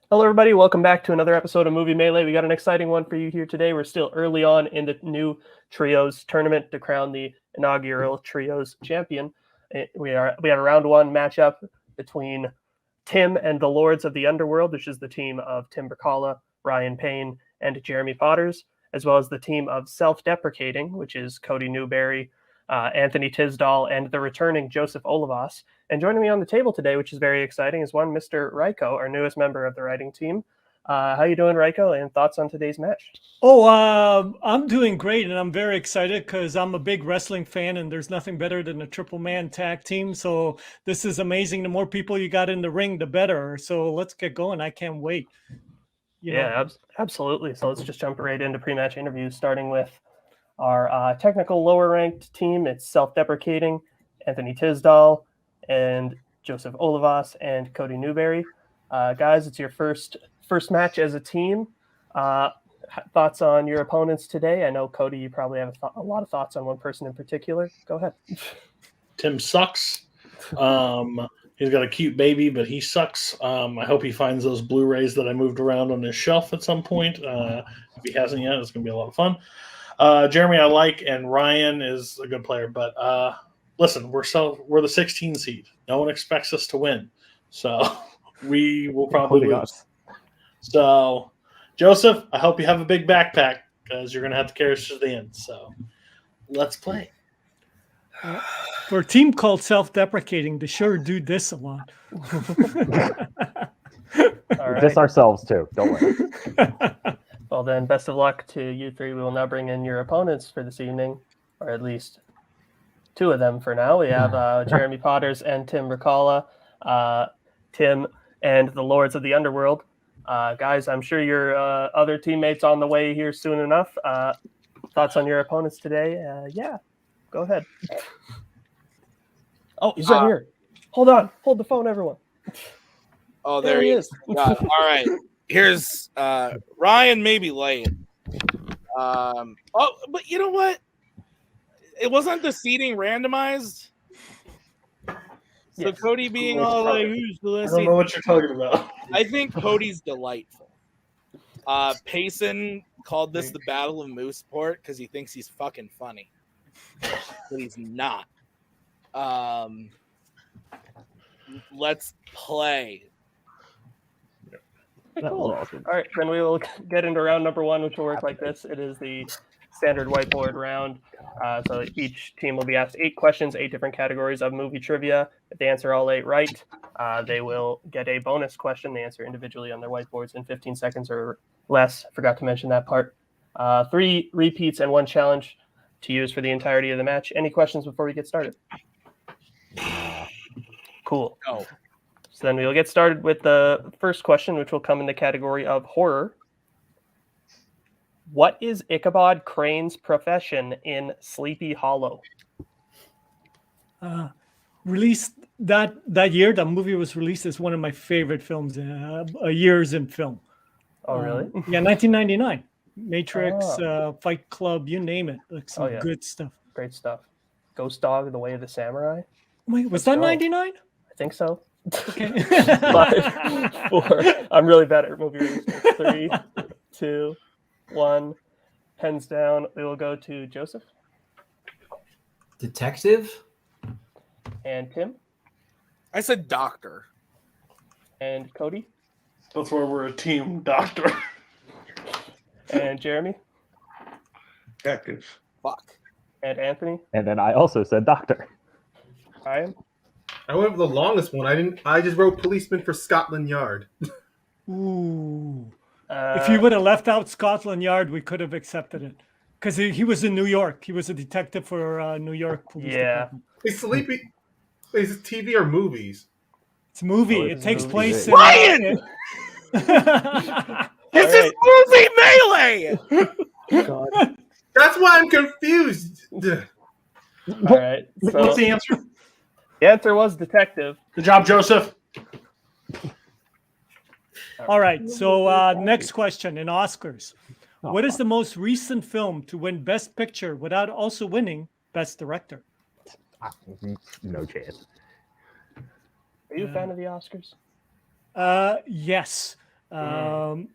Hello, everybody. Welcome back to another episode of Movie Melee. We got an exciting one for you here today. We're still early on in the new Trios tournament to crown the inaugural Trios champion. We have a round one matchup between Tim and the Lords of the Underworld, which is the team of Tim Brzakala, Ryan Payne, and Jeremy Potters, as well as the team of Self-Deprecating, which is Cody Newberry, Anthony Tisdall, and the returning Joseph Olivas. And joining me on the table today, which is very exciting, is one Mr. Ryko, our newest member of the writing team. How you doing, Ryko? And thoughts on today's match? I'm doing great, and I'm very excited because I'm a big wrestling fan, and there's nothing better than a triple man tag team. So this is amazing. The more people you got in the ring, the better. So let's get going. I can't wait. Absolutely. So let's just jump right into pre-match interviews, starting with our technical lower-ranked team. It's Self-Deprecating, Anthony Tisdall, and Joseph Olivas, and Cody Newberry. Guys, it's your first match as a team. Thoughts on your opponents today? I know, Cody, you probably have a lot of thoughts on one person in particular. Go ahead. Tim sucks. He's got a cute baby, but he sucks. I hope he finds those Blu-rays that I moved around on his shelf at some point. If he hasn't yet, it's going to be a lot of fun. Jeremy I like, and Ryan is a good player, but listen, we're the 16 seed. No one expects us to win, so we will probably lose. So, Joseph, I hope you have a big backpack because you're going to have to carry us to the end. So, let's play. For a team called Self-Deprecating, they sure do this a lot. Right. Just ourselves too. Don't worry. Well, then, best of luck to you three. We will now bring in your opponents for this evening, or at least two of them for now. We have Jeremy Potters and Tim Brzakala. Tim and the Lords of the Underworld. Guys, I'm sure your other teammates on the way here soon enough. Thoughts on your opponents today? Yeah, go ahead. Oh, he's right here. Hold on. Hold the phone, everyone. Oh, there he is. All right. Here's Ryan, maybe late. But you know what? It wasn't the seating randomized. So yes. Cody being all like, who's the list? I don't know what you're talking about. I think Cody's delightful. Payson called this the Battle of Mooseport because he thinks he's fucking funny. But he's not. Let's play. Cool. Awesome. All right, then we will get into round number one, which will work like this. It is the standard whiteboard round. So each team will be asked 8 questions, 8 different categories of movie trivia. If they answer all 8 right, they will get a bonus question. They answer individually on their whiteboards in 15 seconds or less. I forgot to mention that part. 3 repeats and 1 challenge to use for the entirety of the match. Any questions before we get started? Cool. No. So then we'll get started with the first question, which will come in the category of horror. What is Ichabod Crane's profession in Sleepy Hollow? Released that year, that movie was released as one of my favorite films, years in film. Oh, really? Yeah, 1999. Matrix, Fight Club, you name it. Like some good stuff. Great stuff. Ghost Dog, The Way of the Samurai. Wait, was that 99? I think so. Okay. 5, 4. I'm really bad at movie research. 3, 2, 1. Pens down. We will go to Joseph. Detective. And Tim. I said doctor. And Cody. That's where we're a team, doctor. And Jeremy. Detective. Fuck. And Anthony. And then I also said doctor. Ryan. I went for the longest one. I just wrote policeman for Scotland Yard. Ooh. If you would have left out Scotland Yard, we could have accepted it. Because he was in New York. He was a detective for New York Police Department. Is Sleepy... Is it TV or movies? It's a movie. It takes place in... Ryan! This is movie Melee! God. That's why I'm confused. All right. So what's the answer? The answer was detective. Good job, Joseph. All right. So next question in Oscars. What is the most recent film to win Best Picture without also winning Best Director? No chance. Are you a fan of the Oscars? Yes. We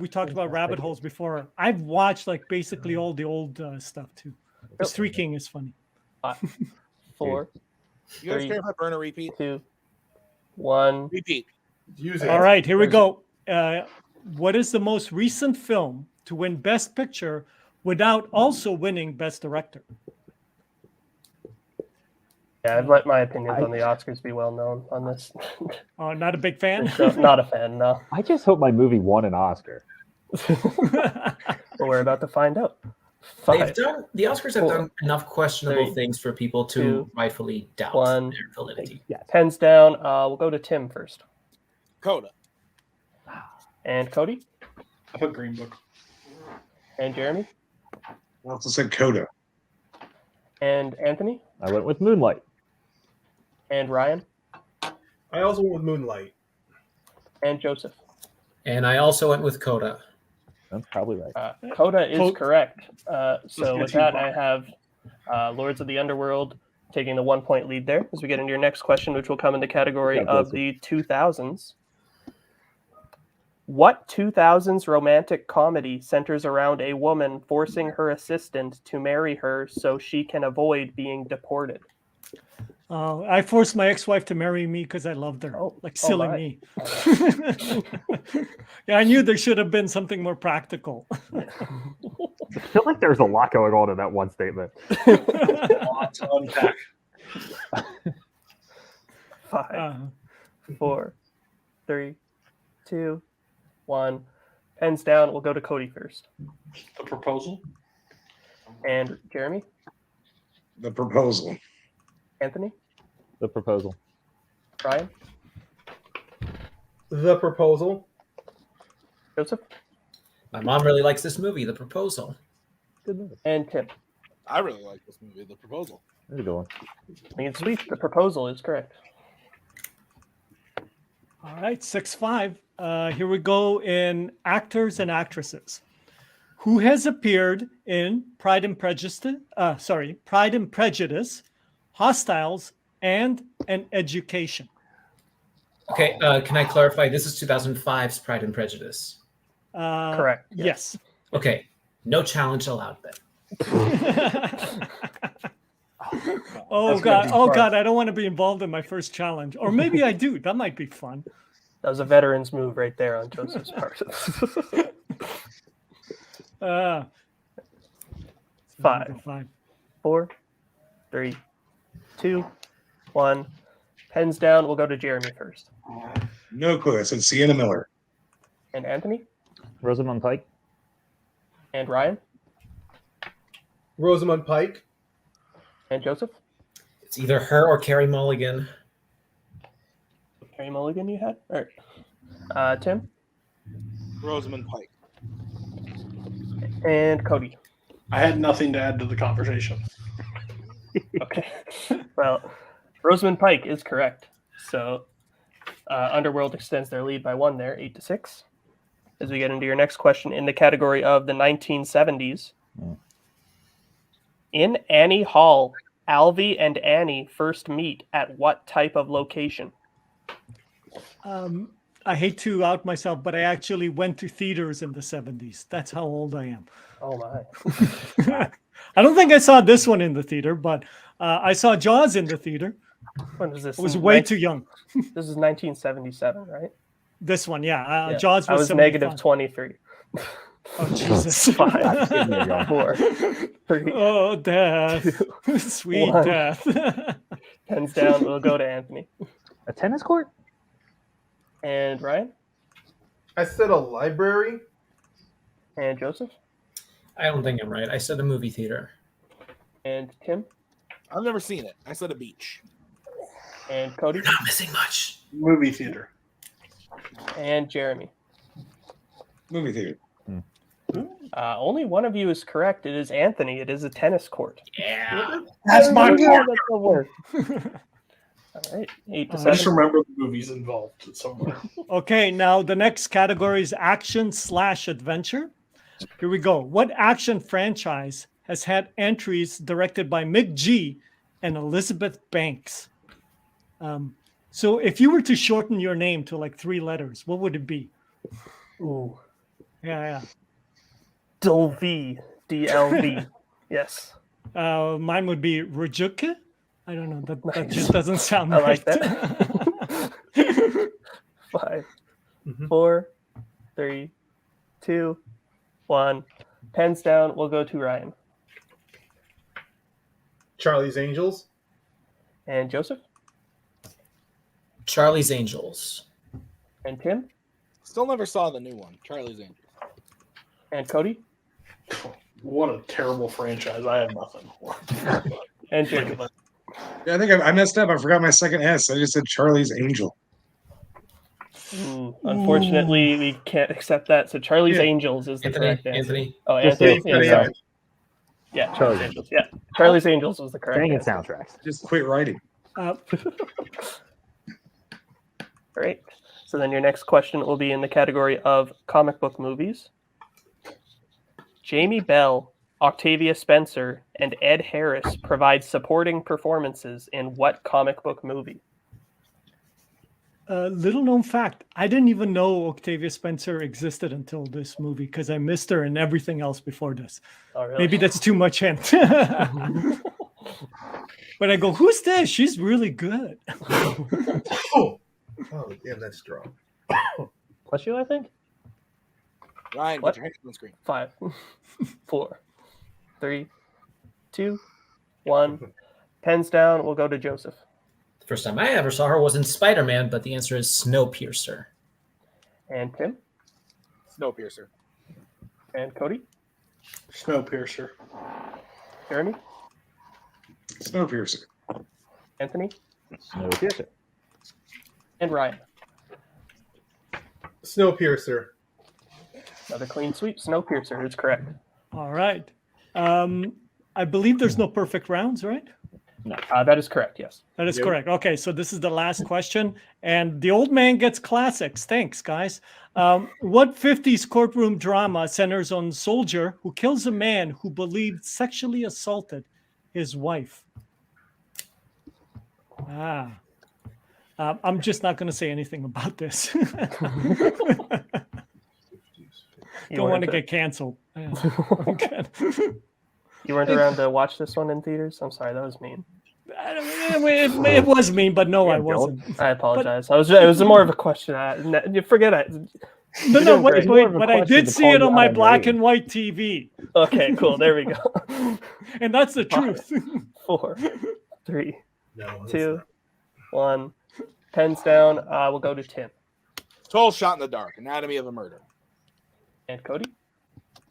talked about rabbit holes before. I've watched like basically all the old stuff too. The Three King is funny. 5, 4, You guys 3, care if I burn a repeat? 2, 1. Repeat. Use it. All right, here we go. What is the most recent film to win Best Picture without also winning Best Director? Yeah, I've let my opinions on the Oscars be well known on this. Not a big fan. So, not a fan, no. I just hope my movie won an Oscar. But we're about to find out. The Oscars have done enough questionable 3, things for people to 2, rightfully doubt 1. their validity. Yes. Pens down. We'll go to Tim first. Coda. And Cody. I put Green Book. And Jeremy. I also said Coda. And Anthony. I went with Moonlight. And Ryan. I also went with Moonlight. And Joseph. And I also went with Coda. That's probably right. Coda is Vote. correct. So with that, I have Lords of the Underworld taking the 1-point lead there as we get into your next question, which will come in the category of the 2000s. What 2000s romantic comedy centers around a woman forcing her assistant to marry her so she can avoid being deported? I forced my ex-wife to marry me because I loved her. Like silly my. me. Yeah, I knew there should have been something more practical. I feel like there's a lot going on in that one statement. Lots to unpack. 5, 4, 3, 2, 1. Pens down. We'll go to Cody first. The Proposal. And Jeremy. The Proposal. Anthony. The Proposal. Ryan. The Proposal. Joseph. My mom really likes this movie, The Proposal. Good movie. And Tim. I really like this movie, The Proposal. There's a good one. I mean, sweet. The Proposal is correct. All right, 6-5. Here we go in actors and actresses. Who has appeared in Pride and Prejudice, Hostiles, and An Education? Okay, can I clarify? This is 2005's Pride and Prejudice. Correct. Yes. Okay, no challenge allowed then. Oh God! I don't want to be involved in my first challenge, or maybe I do. That might be fun. That was a veteran's move right there on Joseph's part. 5, 4, 3, 2, 1. Pens down. We'll go to Jeremy first. No clue. I said Sienna Miller. And Anthony. Rosamund Pike. And Ryan. Rosamund Pike. And Joseph. It's either her or Carey Mulligan. Carey Mulligan you had? All right. Tim. Rosamund Pike. And Cody. I had nothing to add to the conversation. Okay. Well, Rosamund Pike is correct. So Underworld extends their lead by 1 there, 8-6. As we get into your next question in the category of the 1970s. In Annie Hall, Alvy and Annie first meet at what type of location? I hate to out myself, but I actually went to theaters in the 70s. That's how old I am. Oh, my. I don't think I saw this one in the theater, but I saw Jaws in the theater. When was this? I was way too young. This is 1977, right? This one, yeah. Yeah. Jaws I was was 75. negative 23. Oh, Jesus. 5, 4, 3. Oh, death. 2, Sweet 1. death. Pens down. We'll go to Anthony. A tennis court? And Ryan. I said a library. And Joseph. I don't think I'm right. I said a movie theater. And Tim. I've never seen it. I said a beach. And Cody. You're not missing much. Movie theater. And Jeremy. Movie theater. Only one of you is correct. It is Anthony. It is a tennis court. Yeah. That's my part. That's the word. All right. 8 to I just 7. remember the movies involved somewhere. Okay, now the next category is action/adventure. Here we go. What action franchise has had entries directed by Mick G and Elizabeth Banks? So if you were to shorten your name to like 3 letters, what would it be? Ooh. Yeah, DLV. DLV. Yes. yeah. Mine would be Rajuka. I don't know. That Nice. just doesn't sound I right. like that. 5, 4, 3, 2, 1. Pens down. We'll go to Ryan. Charlie's Angels. And Joseph. Charlie's Angels. And Tim. Still never saw the new one, Charlie's Angels. And Cody. What a terrible franchise. I have nothing. And Jeremy. Yeah, I think I messed up. I forgot my second S. I just said Charlie's Angel. Ooh, unfortunately, we can't accept that. So Charlie's Yeah. Angels is the correct answer. Anthony. Oh, Just Anthony. say- Yeah, sorry. Yeah, Charlie's Angels. Yeah, Charlie's Angels was the correct Banging answer. soundtracks. Just quit writing. Great. So then your next question will be in the category of comic book movies. Jamie Bell, Octavia Spencer, and Ed Harris provide supporting performances in what comic book movie? Little known fact, I didn't even know Octavia Spencer existed until this movie because I missed her in everything else before this. Oh, really? Maybe that's too much hint. But I go, who's this? She's really good. Oh, damn, that's strong. Plus you, I think. Ryan, What? get your hands on the screen. 5, 4, 3, 2, 1. Pens down. We'll go to Joseph. The first time I ever saw her was in Spider-Man, but the answer is Snowpiercer. And Tim. Snowpiercer. And Cody. Snowpiercer. Jeremy. Snowpiercer. Anthony. Snowpiercer. And Ryan. Snowpiercer. Another clean sweep. Snowpiercer is correct. All right. I believe there's no perfect rounds, right? That is correct, yes. That is Yep. correct. Okay, so this is the last question. And the old man gets classics. Thanks, guys. What 50s courtroom drama centers on a soldier who kills a man who believed sexually assaulted his wife? I'm just not going to say anything about this. Don't want to get canceled. Yeah. Okay. You weren't around to watch this one in theaters? I'm sorry, that was mean. It was mean, but no, I wasn't. I apologize. It was more of a question. Forget it. No, You're doing great. wait, but I question did to see call it you on out my on black your and white TV. Okay, cool. There we go. And that's the truth. 4, 3, No, 2, 1. Pens down. We'll go to Tim. Total Shot in the Dark, Anatomy of a Murder. And Cody.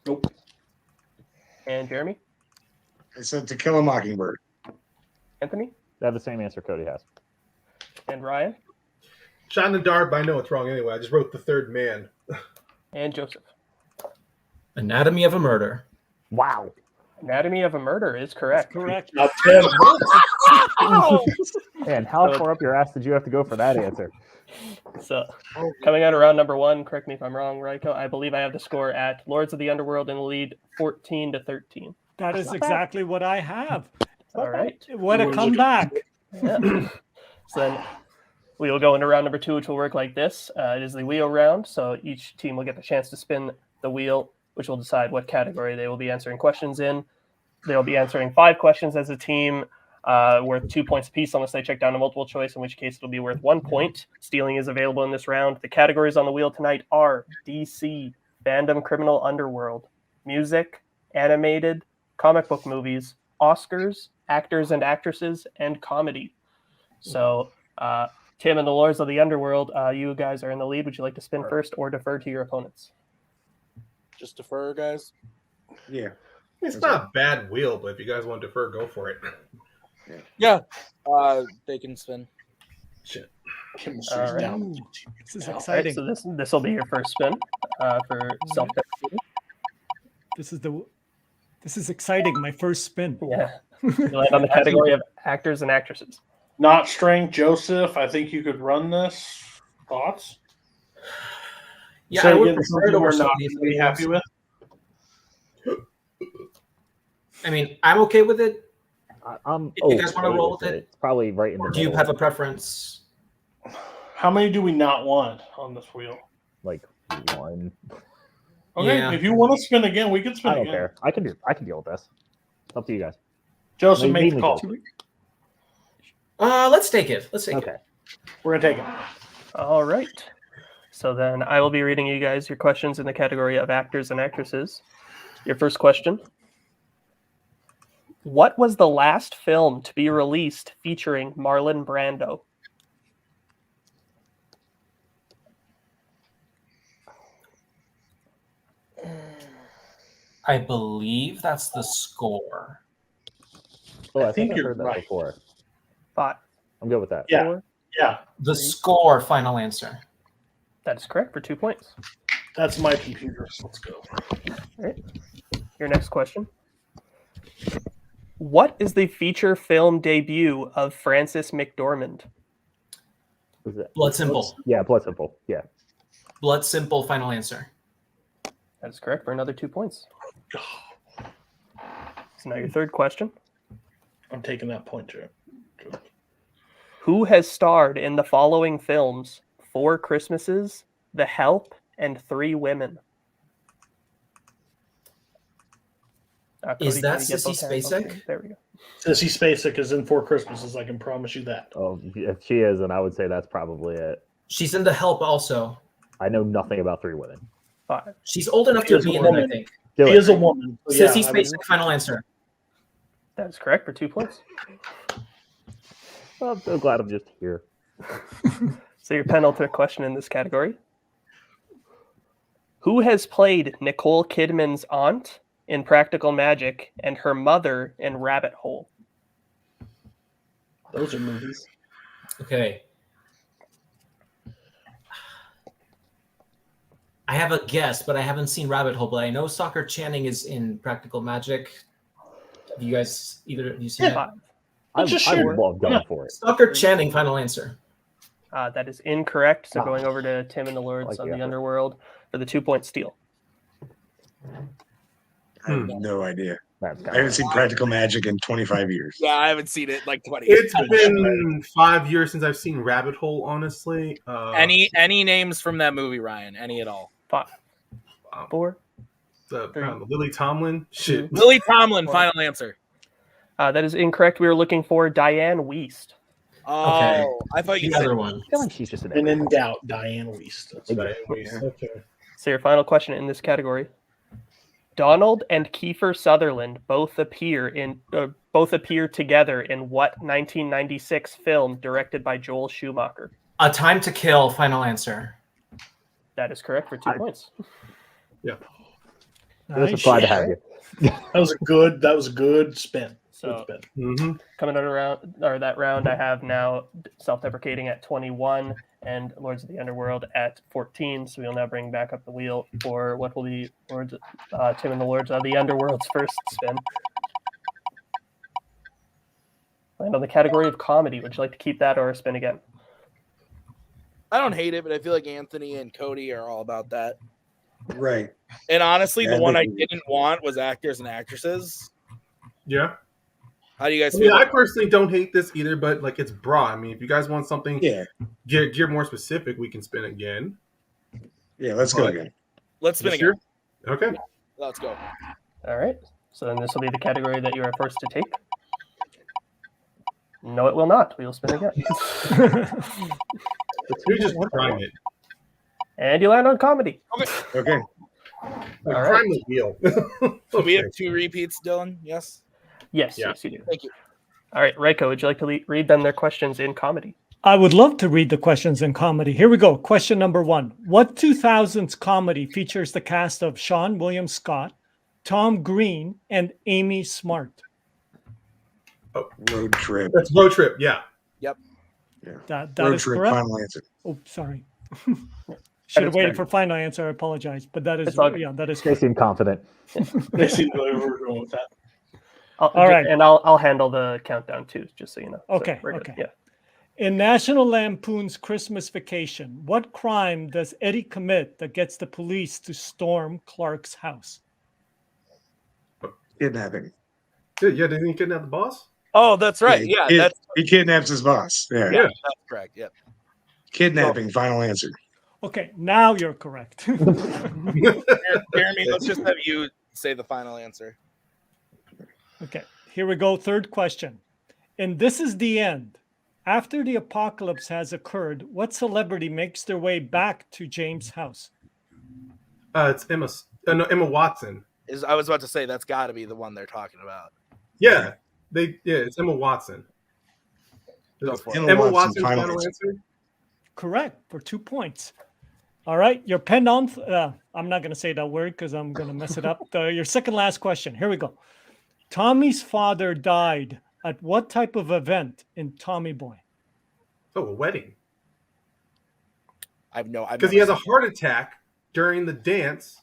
Nope. And Jeremy. I said To Kill a Mockingbird. Anthony. I have the same answer Cody has. And Ryan. Shot in the dark, but I know it's wrong anyway. I just wrote The Third Man. And Joseph. Anatomy of a Murder. Wow. Anatomy of a Murder is correct. Correct. Not 10. And how So- far up your ass did you have to go for that answer? So, coming out of round number 1, correct me if I'm wrong, Raiko, I believe I have the score at Lords of the Underworld in the lead 14-13. That is exactly what I have. All right. What a comeback. Yeah. So then we will go into round number 2, which will work like this. It is the wheel round, so each team will get the chance to spin the wheel, which will decide what category they will be answering questions in. They'll be answering 5 questions as a team, worth 2 points apiece unless they check down a multiple choice, in which case it'll be worth 1 point. Stealing is available in this round. The categories on the wheel tonight are DC, Fandom, Criminal, Underworld, Music, Animated, Comic book movies, Oscars, Actors and Actresses, and Comedy. So, Tim and the Lords of the Underworld, you guys are in the lead. Would you like to spin first or defer to your opponents? Just defer, guys. Yeah. It's not a bad wheel, but if you guys want to defer, go for it. Yeah. They can spin. Shit. All right. Down. This is All right, exciting. so this will be your first spin for self-deprecating. This is exciting. My first spin. Yeah. You land on the category of actors and actresses. Not strength, Joseph. I think you could run this. Thoughts? Yeah, So I would again, prefer something it over we're some not of these really happy with. I mean, I'm okay with it. I'm If you guys wanna okay roll with it, It's probably right in the Or do you middle. have a preference? How many do we not want on this wheel? Like 1. Okay, Yeah. if you want to spin again, we can spin I don't again. care. I can deal with this. Up to you guys. Joseph, make the Mainly call. Joseph. Let's take it. Let's take Okay. it. We're gonna take it. All right. So then I will be reading you guys your questions in the category of actors and actresses. Your first question. What was the last film to be released featuring Marlon Brando? I believe that's the score. Oh, I think think I've you're heard that right. before. 5, I'm good with that. Yeah. 4. Yeah, The score, final answer. That is correct for 2 points. that's my computer. So let's go. All right. Your next question. What is the feature film debut of Frances McDormand? Was that- Blood Simple. Yeah, Blood Simple. Yeah. Blood Simple, final answer. That is correct for another 2 points. So now your third question. I'm taking that point too. Who has starred in the following films: 4 Christmases, The Help, and 3 Women? Is Cody, that can you get Sissy those hands on Spacek? screen? There we go. Sissy Spacek is in 4 Christmases. I can promise you that. Oh, if she is, then I would say that's probably it. She's in The Help also. I know nothing about 3 Women. 5. She's old enough She to is be a in it, I woman. think. Do She it. is a woman. So yeah, Sissy I would- Spacek, final answer. That is correct for 2 points. I'm so glad I'm just here. So your penultimate question in this category. Who has played Nicole Kidman's aunt in Practical Magic and her mother in Rabbit Hole? Those are movies. Okay. I have a guess, but I haven't seen Rabbit Hole, but I know Soccer Channing is in Practical Magic. Have you guys, either of you seen Yeah. it? 5. I just would share it. love going for it. Soccer Channing, final answer. That is incorrect. So Ah. going over to Tim and the Lords Like of the the effort. Underworld for the 2-point steal. I have no idea. That's I kind haven't of seen Practical Magic in 25 years. Yeah, I haven't seen it in like 20 It's years. been 5 years since I've seen Rabbit Hole, honestly. Any names from that movie, Ryan? Any at all? 5, Um, 4. Lily Tomlin. Shit. Lily Tomlin, final answer. That is incorrect. We were looking for Diane Wiest. Oh, Okay. I thought you The said other one. I feel like she's just an And in doubt, Diane Wiest. That's Okay. Diane Wiest. Okay. So your final question in this category. Donald and Kiefer Sutherland both appear together in what 1996 film directed by Joel Schumacher? A Time to Kill, final answer. That is correct for 2 points. This is glad to have you. That was a good spin. So Good spin. Mm-hmm. coming on around or that round, I have now Self-Deprecating at 21 and Lords of the Underworld at 14. So we'll now bring back up the wheel for what will be Tim and the Lords of the Underworld's first spin. And on the category of comedy, would you like to keep that or spin again? I don't hate it, but I feel like Anthony and Cody are all about that. Right. And honestly, Yeah, the one I they- didn't want was actors and actresses. Yeah. How do you guys I feel? mean, I personally don't hate this either, but like it's broad. I mean, if you guys want something Yeah. gear more specific, we can spin again. Yeah, let's go But- again. Let's spin You again. sure? Okay. Let's go. All right. So then this will be the category that you are first to take. No, it will not. We will spin again. We just prime it. And you land on comedy. Okay. Like, All right. prime the wheel. So we have 2 repeats, Dylan. Yes. Yes, Yeah. yes, you do. Thank you. All right, Reiko, would you like to read them their questions in comedy? I would love to read the questions in comedy. Here we go. Question number 1. What 2000s comedy features the cast of Sean William Scott, Tom Green, and Amy Smart? Road trip. That's road trip. Yeah. That Road is trip. correct. Final answer. Oh, sorry. Should have is waited correct. for final answer. I apologize, but that is It's all good. yeah, that is They correct. seem confident. They seem to know where we're going with that. All right. And I'll handle the countdown too, just so you know. So Okay, we're good. okay. Yeah. In National Lampoon's Christmas Vacation, what crime does Eddie commit that gets the police to storm Clark's house? Kidnapping. Yeah, didn't he kidnap the boss? Oh, that's right. Yeah, he, that's he kidnaps his boss. Yeah. Yeah. that's correct. Yep. Kidnapping. Final answer. Okay, now you're correct. Jeremy, let's just have you say the final answer. Okay, here we go. Third question. And this is the end. After the apocalypse has occurred, what celebrity makes their way back to James' house? It's Emma. Emma Watson. I was about to say that's got to be the one they're talking about. Yeah, it's Emma Watson. Go for it. Emma Watson. Final answer. Correct, for 2 points. All right, your penultimate. I'm not going to say that word because I'm going to mess it up. Your second last question. Here we go. Tommy's father died at what type of event in Tommy Boy? Oh, a wedding. Because he has a heart attack during the dance,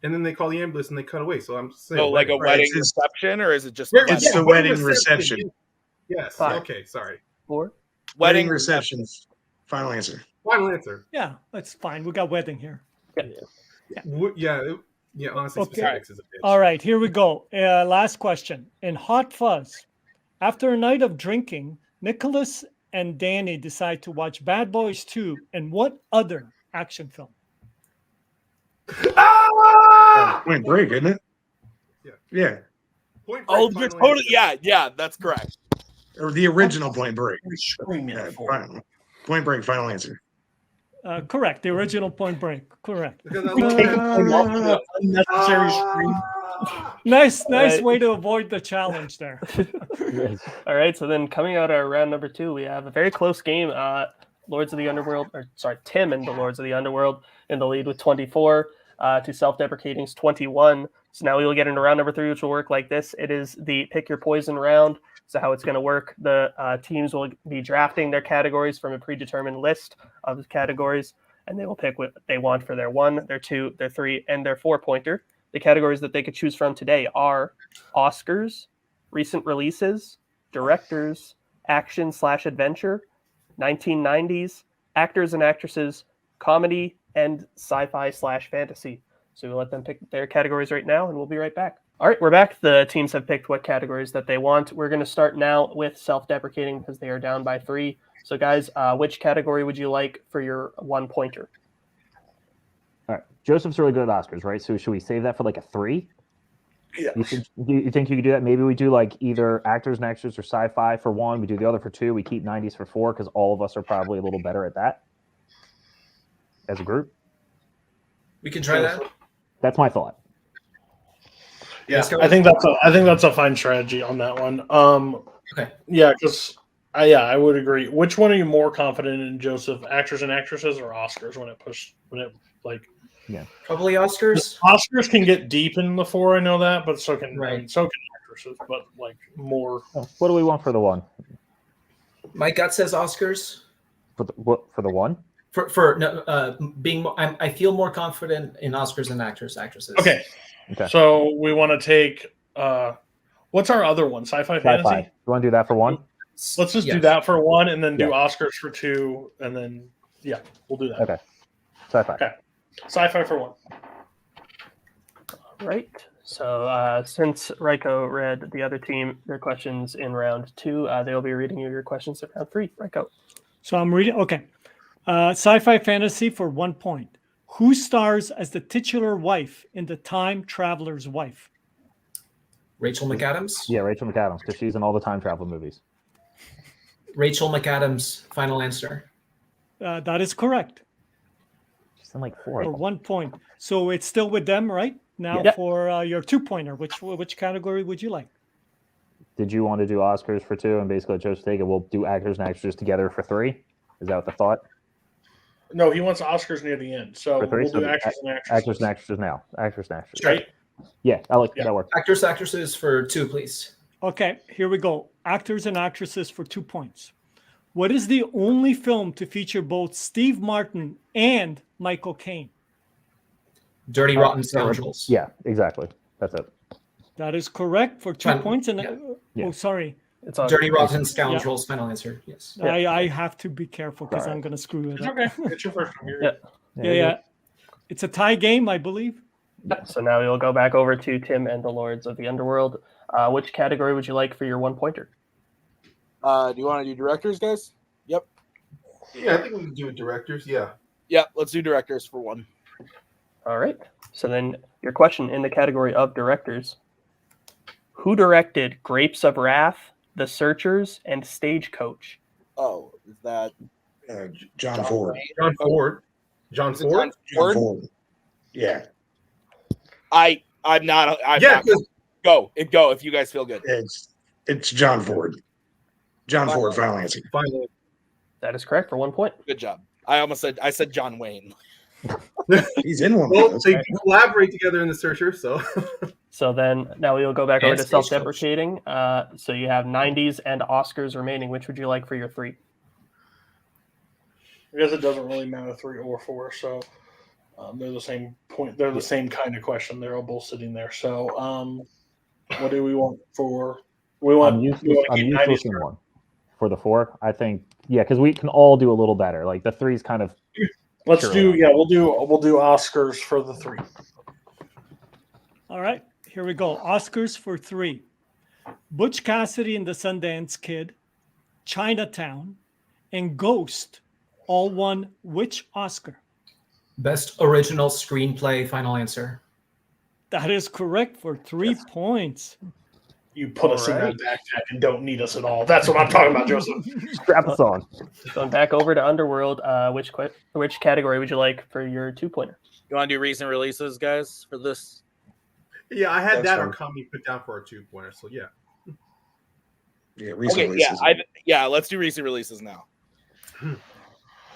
and then they call the ambulance and they cut away. So I'm saying, like a Right, wedding it's his- reception, or is it just It's the wedding reception. Yes. 5. Okay. Sorry. 4. Wedding reception. Final answer. Final answer. Yeah, that's fine. We got wedding here. Yeah. Honestly, Okay. specifics is a bitch. All right, here we go. Last question. In Hot Fuzz, after a night of drinking, Nicholas and Danny decide to watch Bad Boys 2 and what other action film? Point Break, isn't it? Yeah. Point Break, Oh, you're final totally answer. yeah. That's correct. Or the original Point Break. Screaming Yeah, for it. final. Point Break. Final answer. Correct. The original Point Break. Correct. Because I Take a love point off the unnecessary scream. Nice Right. way to avoid the challenge there. All right, so then coming out our round number 2, we have a very close game. Lords of the Underworld, Tim and the Lords of the Underworld in the lead with 24 to Self-Deprecating's 21. So now we will get into round number 3, which will work like this. It is the pick your poison round. So how it's going to work, the teams will be drafting their categories from a predetermined list of categories, and they will pick what they want for their 1, their 2, their 3, and their 4-pointer. The categories that they could choose from today are Oscars, recent releases, directors, action/adventure, 1990s, actors and actresses, comedy, and sci-fi/fantasy. So we'll let them pick their categories right now, and we'll be right back. All right, we're back. The teams have picked what categories that they want. We're going to start now with Self-Deprecating because they are down by 3. So guys, which category would you like for your 1-pointer? All right. Joseph's really good at Oscars, right? So should we save that for like a 3? Yeah. You think you could do that? Maybe we do like either actors and actors or sci-fi for 1. We do the other for 2. We keep 90s for 4 because all of us are probably a little better at that as a group. We can try that. That's my thought. Yeah, Let's go. I think that's a fine strategy on that one. Okay. Yeah, because I would agree. Which one are you more confident in, Joseph? Actors and actresses or Oscars? Probably Oscars. Oscars can get deep in the 4. I know that, but so can Right. actresses. But like more. Oh, what do we want for the 1? My gut says Oscars. For the 1? I feel more confident in Oscars than actresses. Okay. So we want to take what's our other one? Sci-fi fantasy. Sci-fi. You want to do that for 1? Let's just do Yes. that for 1, and then do Yeah. Oscars for 2, and then we'll do that. Okay. Sci-fi. Okay. Sci-fi for 1. Right. So since Raiko read the other team their questions in round 2, they will be reading you your questions in round 3. Raiko. So I'm reading. Okay. Sci-fi fantasy for 1 point. Who stars as the titular wife in The Time Traveler's Wife? Rachel McAdams. Yeah, Rachel McAdams, because she's in all the time travel movies. Rachel McAdams. Final answer. That is correct. She's in like 4 of For them. 1 point. So it's still with them, right? Now Yeah. for your 2-pointer, which category would you like? Did you want to do Oscars for 2 and basically Joseph take it? We'll do actors and actresses together for 3? Is that what the thought? No, he wants Oscars near the end. So For 3? we'll So do actors and actresses. actors and actresses now. Actors and actresses. Straight. Yeah, I like Yeah. that works. Actresses for 2, please. Okay, here we go. Actors and actresses for 2 points. What is the only film to feature both Steve Martin and Michael Caine? Dirty Rotten Scoundrels. Yeah, exactly. That's it. That is correct for 2 Fine. points. And Yeah. oh, sorry, It's on. Dirty Rotten Scoundrels. Final answer. Yes. I have to be careful because Sorry. I'm going to screw it It's up. okay. It's your first one. You're Yeah. good. Yeah. It's a tie game, I believe. So now we will go back over to Tim and the Lords of the Underworld. Which category would you like for your 1-pointer? Do you want to do directors, guys? Yep. Yeah, I think we can do directors. Yeah. Yeah, let's do directors for one. All right. So then your question in the category of directors. Who directed Grapes of Wrath, The Searchers, and Stagecoach? Oh, is that John Ford. Wayne? John Ford. John Is it Ford. John Ford. Yeah, I'm not. Yeah, Go if you guys feel good. it's John Ford. John Fine. Ford, final answer. finally. That is correct for 1 point. Good job. I said John Wayne. He's in one of Well, those. they collaborate together in The Searcher, so. So then now we will go back over And to Stagecoach. self-deprecating. So you have 90s and Oscars remaining. Which would you like for your 3? I guess it doesn't really matter 3 or 4, so they're the same point. They're the same kind of question. They're all both sitting there. So, what do we want for? We want. I'm we useless. want to I'm keep useless 90s. in 1 for the 4. I think because we can all do a little better. Like the 3's kind of. Let's Sure. do. Yeah, we'll do Oscars for the 3. All right, here we go. Oscars for 3. Butch Cassidy and the Sundance Kid, Chinatown, and Ghost all won which Oscar? Best original screenplay, final answer. That is correct for 3 points. You put us in Alright. that backpack and don't need us at all. That's what I'm talking about, Joseph. Strap us on. Going back over to Underworld, which category would you like for your 2-pointer? You want to do recent releases, guys, for this? Yeah, I had That's that fine. on comedy put down for a 2-pointer, so yeah. Yeah, recent Okay, yeah, releases. let's do recent releases now.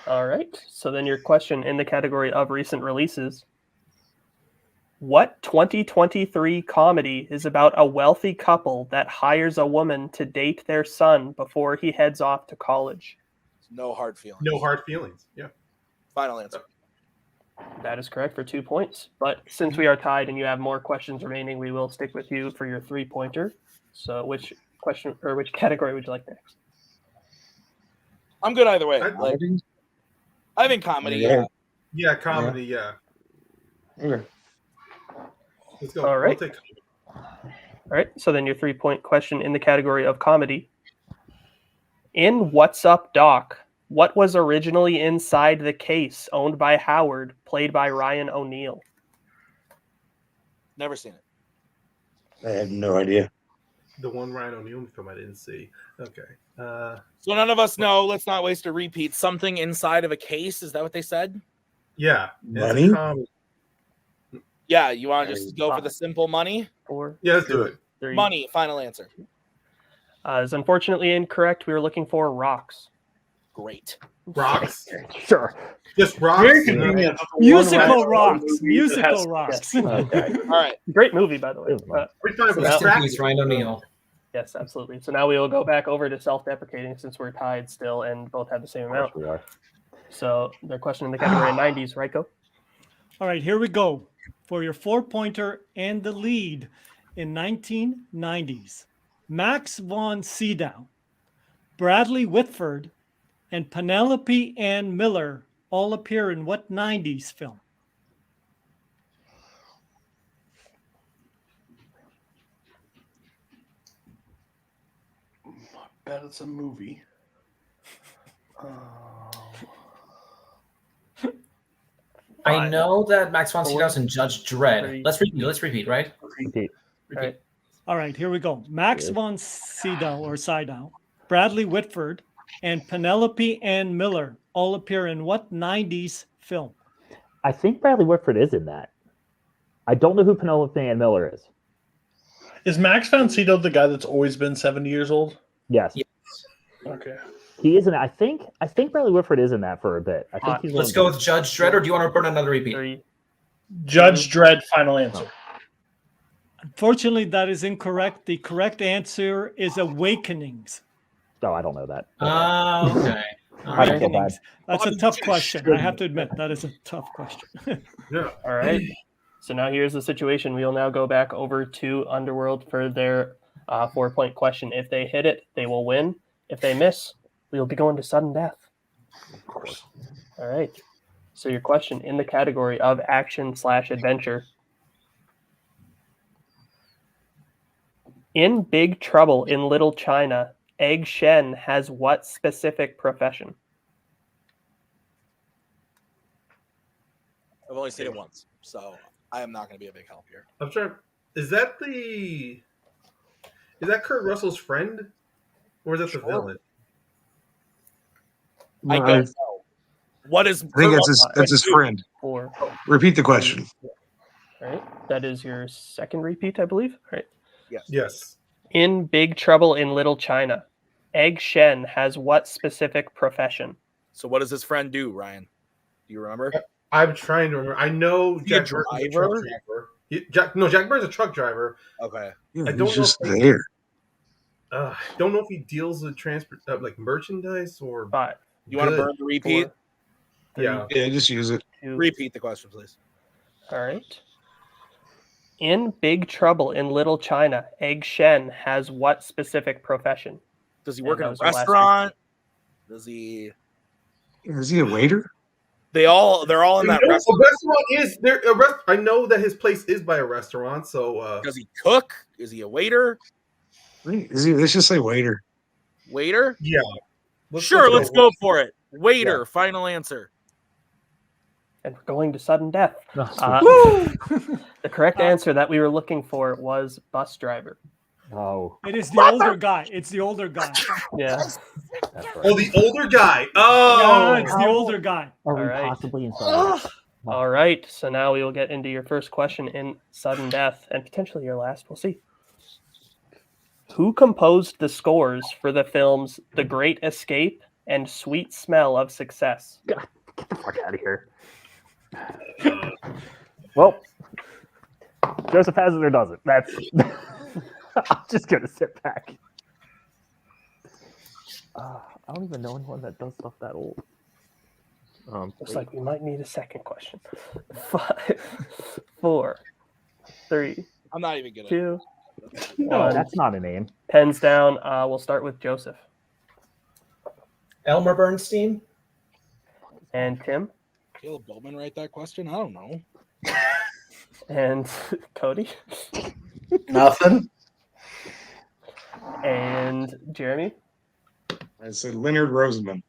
All right. So then your question in the category of recent releases. What 2023 comedy is about a wealthy couple that hires a woman to date their son before he heads off to college? No hard feelings. No hard feelings. Yeah. Final answer. That is correct for 2 points. But since we are tied and you have more questions remaining, we will stick with you for your 3-pointer. So which question or which category would you like next? I'm good either way. I- I think comedy. Yeah. Yeah, comedy, yeah. Okay. Let's go. All right. We'll take All right. So then your 3-point question in the category of comedy. In What's Up, Doc? What was originally inside the case owned by Howard, played by Ryan O'Neal? Never seen it. I have no idea. the one Ryan O'Neal film I didn't see. Okay. So none of us know. Let's not waste a repeat. Something inside of a case. Is that what they said? Yeah. Money? Yeah. You want to just go for the simple money? 4, Yeah, let's do it. 3. Money. Final answer. Is unfortunately incorrect. We were looking for rocks. Great. Rocks. Sure. Just rocks. Very convenient. Musical rocks. Musical rocks. Okay. All right. Great movie, by the way. We're talking about Rest in crack. peace, Ryan O'Neal. Yes, absolutely. So now we will go back over to self-deprecating since we're tied still and both have the same Of course amount. we are. So their question in the category 90s, right, Go? All right, here we go. For your 4-pointer and the lead in 1990s, Max von Sydow, Bradley Whitford, and Penelope Ann Miller all appear in what 90s film? I bet it's a movie. I know that Max von 4, Sydow's in Judge Dredd. 3, Let's repeat, right? Repeat. All right. All right, here we go. Max von Sydow, Bradley Whitford, and Penelope Ann Miller all appear in what 90s film? I think Bradley Whitford is in that. I don't know who Penelope Ann Miller is. Is Max von Sydow the guy that's always been 70 years old? Yes. Yeah. Okay. He is in. I think Bradley Whitford is in that for a bit. I think he's. Let's go with Judge Dredd, or do you want to burn another repeat? 3. Judge Dredd, final answer. Unfortunately, that is incorrect. The correct answer is Awakenings. Oh, I don't know that. Okay. All I right. don't feel bad. Awakenings. That's a tough question. I have to admit, that is a tough question. Yeah. All right. So now here's the situation. We will now go back over to Underworld for their 4-point question. If they hit it, they will win. If they miss, we will be going to sudden death. Of course. All right. So your question in the category of action/adventure. In Big Trouble in Little China, Egg Shen has what specific profession? I've only seen it once, so I am not going to be a big help here. I'm trying. Is that Kurt Russell's friend, or is that the villain? I don't know. What is? I think that's his friend. 4. Repeat the question. All right. That is your second repeat, I believe. All right. Yes. In Big Trouble in Little China, Egg Shen has what specific profession? So what does his friend do, Ryan? Do you remember? I'm trying to remember. I know Jack Burton's a truck driver. Jack Burton's a truck driver. Okay. Yeah, I don't he's know just if there. I don't know if he deals with transport, like merchandise or. 5. You want to Good. burn the repeat? 4, Yeah. Yeah, just use it. 2. Repeat the question, please. All right. In Big Trouble in Little China, Egg Shen has what specific profession? Does he work in that a was your last restaurant? Does he? Is he a waiter? They're all in that restaurant. A restaurant is there. I know that his place is by a restaurant. So Does he cook? Is he a waiter? Let's just say waiter. Waiter? yeah. Let's go for it. Waiter. Yeah. Final answer. And we're going to sudden death. The correct answer that we were looking for was bus driver. Oh, It is the older guy. It's the older guy. Yeah. that's right. Oh, the older guy. Yeah, Oh, it's the older guy. Are we All right. possibly inside? All right. So now we will get into your first question in sudden death and potentially your last. We'll see. Who composed the scores for the films The Great Escape and Sweet Smell of Success? Get the fuck out of here. Well, Joseph has it or doesn't. That's. I'm just gonna sit back. I don't even know anyone that does stuff that old. Looks like we might need a second question. 5, 4, 3, I'm not even gonna. 2, No, 1. that's not a name. Pens down. We'll start with Joseph Elmer Bernstein. and Tim Caleb Bowman write that question? I don't know. and Cody Nothing. and Jeremy I said Leonard Rosenman.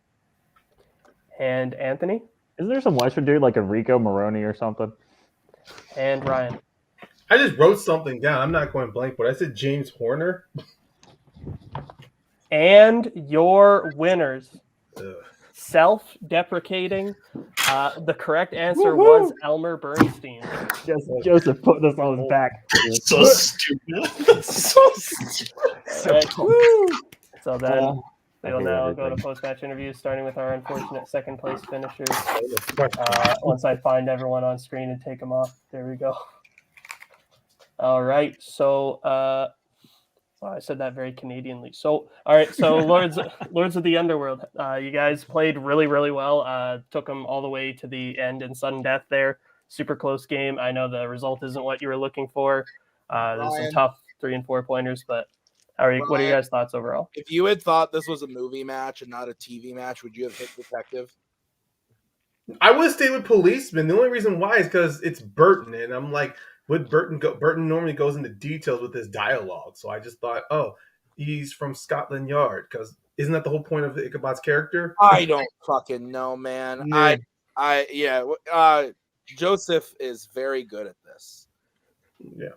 and Anthony Isn't there some Western dude like Enrico Moroni or something? and Ryan. I just wrote something down. I'm not going blank, but I said James Horner. And your winners, Ugh. Self-Deprecating. The correct answer was Elmer Bernstein. Joseph putting us on his back. So stupid. That's so stupid. All right. So then I we'll hate now go to everything. post-match interviews, starting with our unfortunate second-place finishers. Once I find everyone on screen and take them off. There we go. All right. So I said that very Canadianly. So all right. So Lords of the Underworld. You guys played really, really well. Took them all the way to the end in sudden death there. Super close game. I know the result isn't what you were looking for. There's some Ryan. tough 3 and 4 pointers, but what are your guys' thoughts overall? If you had thought this was a movie match and not a TV match, would you have hit detective? I would have stayed with Policeman. The only reason why is because it's Burton, and I'm like, would Burton go? Burton normally goes into details with his dialogue, so I just thought, oh, he's from Scotland Yard, because isn't that the whole point of Ichabod's character? I don't fucking know, man. Joseph is very good at this. Yeah.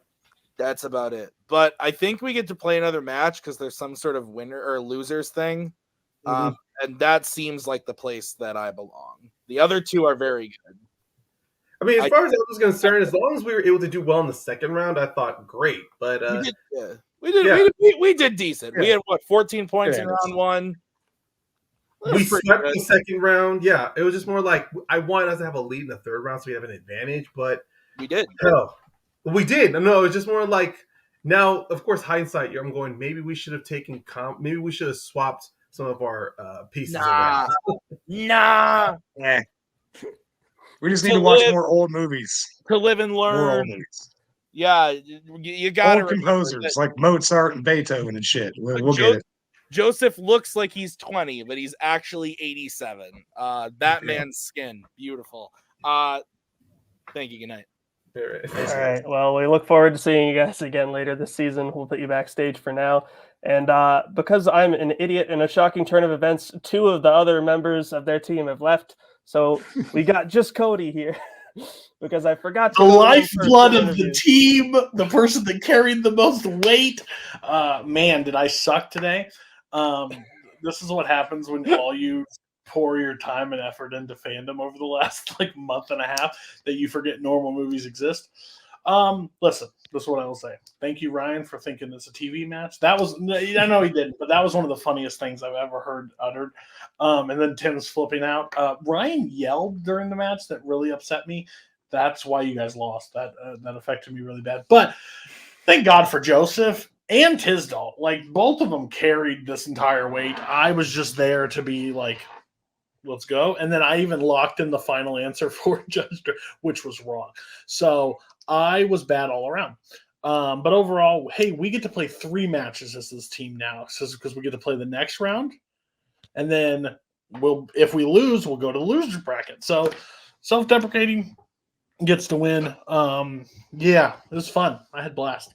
That's about it. But I think we get to play another match because there's some sort of winner or losers thing. And that seems like the place that I belong. The other two are very good. I mean, as far as I was concerned, as long as we were able to do well in the second round, I thought great. But we did decent. Yeah. We had 14 points Yeah. in round one. we swept the second round. Yeah, it was just more like I wanted us to have a lead in the third round so we have an advantage, but We did. hell, we did. No, it was just more like now, of course, hindsight. I'm going. Maybe we should have taken maybe we should have swapped some of our pieces around. Nah. Yeah. We just need To to watch live- more old movies. To live and More old learn. movies. Yeah, you got Old composers like Mozart and Beethoven and shit. We'll get it. Joseph looks like he's 20, but he's actually 87. That man's skin, beautiful. Thank you. Good night. All right. Well, we look forward to seeing you guys again later this season. We'll put you backstage for now. And because I'm an idiot in a shocking turn of events, 2 of the other members of their team have left. So we got just Cody here. because I forgot The to go in lifeblood for of the interviews. team, the person that carried the most weight. Man, did I suck today? This is what happens when all you pour your time and effort into fandom over the last month and a half that you forget normal movies exist. Listen, this is what I will say. Thank you, Ryan, for thinking it's a TV match. That was, I know he didn't, but that was one of the funniest things I've ever heard uttered. And then Tim's flipping out. Ryan yelled during the match that really upset me. That's why you guys lost. That affected me really bad. But thank God for Joseph and Tisdall. Both of them carried this entire weight. I was just there to be let's go. And then I even locked in the final answer for Judge, which was wrong. So I was bad all around. But overall, hey, we get to play 3 matches as this team now because we get to play the next round. And then if we lose, we'll go to the loser bracket. So self-deprecating gets to win. Yeah, it was fun. I had blast.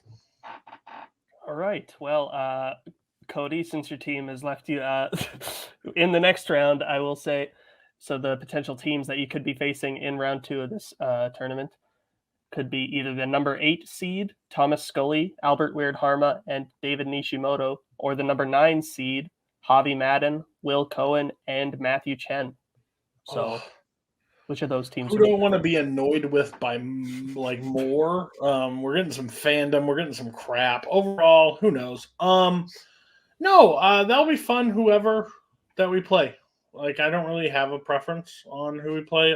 All right. Well, Cody, since your team has left you in the next round, I will say, so the potential teams that you could be facing in round 2 of this tournament could be either the number 8 seed, Thomas Scully, Albert Weird Harma, and David Nishimoto, or the number 9 seed, Javi Madden, Will Cohen, and Matthew Chen. So, which of those teams? Who do I want to be annoyed with by more? We're getting some fandom. We're getting some crap. Overall, who knows? No, that'll be fun. Whoever that we play. I don't really have a preference on who we play.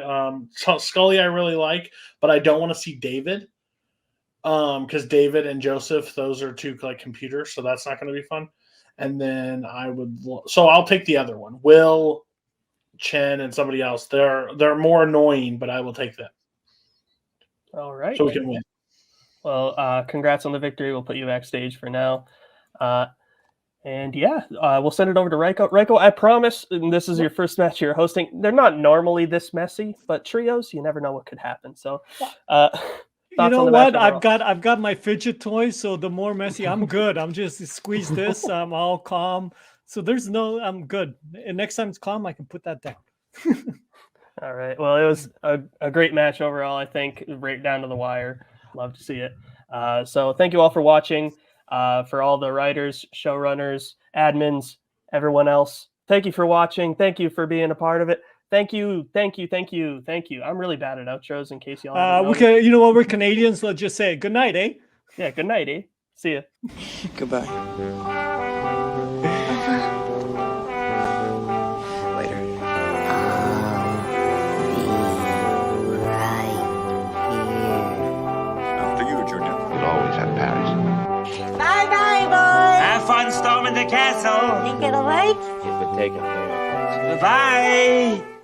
Scully I really like, but I don't want to see David. Because David and Joseph, those are 2 computers, so that's not going to be fun. And then I'll take the other one. Will, Chen, and somebody else. They're more annoying, but I will take them. All right. So we can win. Well, congrats on the victory. We'll put you backstage for now. And yeah, we'll send it over to Reiko. Reiko, I promise, and this is your first match you're hosting. They're not normally this messy, but trios, you never know what could happen. So, you know what? I've got my fidget toy, so the more messy, I'm good. I'm just squeeze this. I'm all calm. So I'm good. And next time it's calm, I can put that down. All right. Well, it was a great match overall, I think, right down to the wire. Love to see it. So thank you all for watching. For all the writers, showrunners, admins, everyone else, thank you for watching. Thank you for being a part of it. Thank you. I'm really bad at outros in case y'all you know what? We're Canadians. Let's just say good night, eh? Yeah, good night, eh? See ya. Goodbye. Later. After you, Junior. You'll always have Paris. Bye-bye, boys. Have fun storming the castle. Think it'll work? It would take a Bye-bye.